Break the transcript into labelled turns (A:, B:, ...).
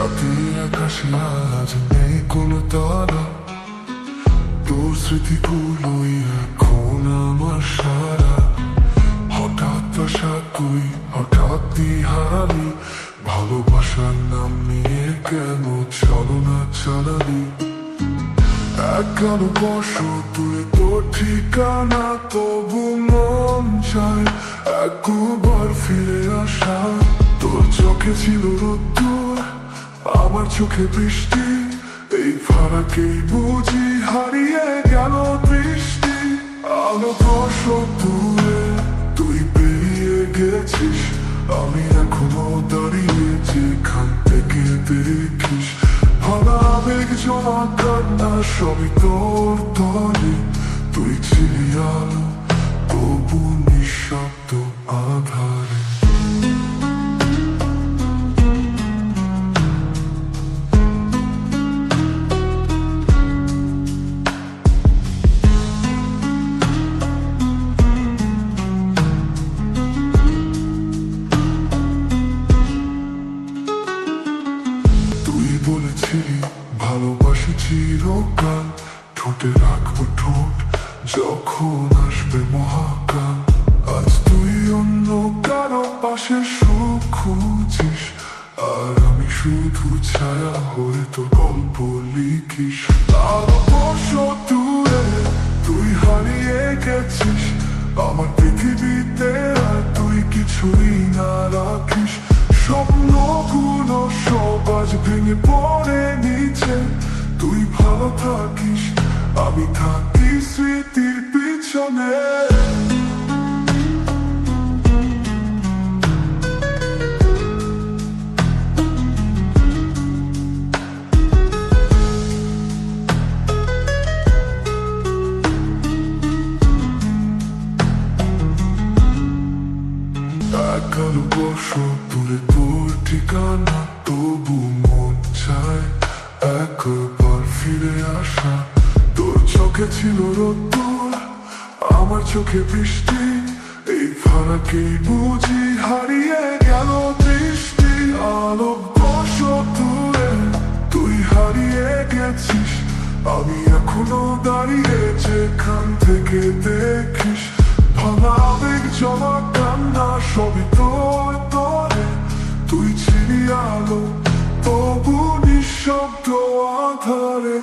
A: রাতের আকাশে আজ নেই কোনো তারা, তোর স্মৃতিগুলোই এখন আমার সারা। হঠাৎ আসা তুই হঠাৎই হারালি, ভালোবাসার নাম নিয়ে কেন ছলনা চালালি। একানো বসো তুই তোর ঠিকানা, তবু মন চায় একবার ফিরে আসা। তোর চোখে ছিল রোদ্দুর, আমার চোখে বৃষ্টি, এই ফারাকেই বুঝি হারিয়ে গেল দৃষ্টি। আলো বসো দূরে তুই পেরিয়ে গেছিস, আমি এখনো দাঁড়িয়ে যেখান থেকে দেখিস। ভাঙা আবেগ জমা কান্না সবই তোর তলে, তুই ছিলি আলো তবু নিঃশব্দ আধারে। বলেছিলি ভালোবাসি চিরকাল, ঠোঁটে রাখবো ঠোঁট যখন আসবে মহাকাল। আজ তুই অন্য কারো পাশে সুখ খুঁজিস, আর আমি শুধু ছায়া হয়ে তোর গল্প লিখিস। আলো বসো দূরে তুই হারিয়ে গেছিস, আমার পৃথিবীতে আর তুই কিছুই না রাখিস। স্বপ্নগুলো সব আজ ভেঙে পড়ে নিচে, তুই ভালো থাকিস আমি থাকি স্মৃতির পিছনে। একালো বসো দূরে তোর ঠিকানা, তবু মন চায় একবার ফিরে আসা। তোর চোখে ছিল রোদ্দুর, আমার চোখে বৃষ্টি, এই ফারাকেই বুঝি হারিয়ে গেল দৃষ্টি। আলো বসো দূরে তুই হারিয়ে গেছিস, আমি এখনো দাঁড়িয়ে যেখান থেকে দেখিস। ভাঙা আবেগ জমা কান্না সবই তোর তলে, তুই ছিলি আলো তবু নিঃশব্দ আধারে।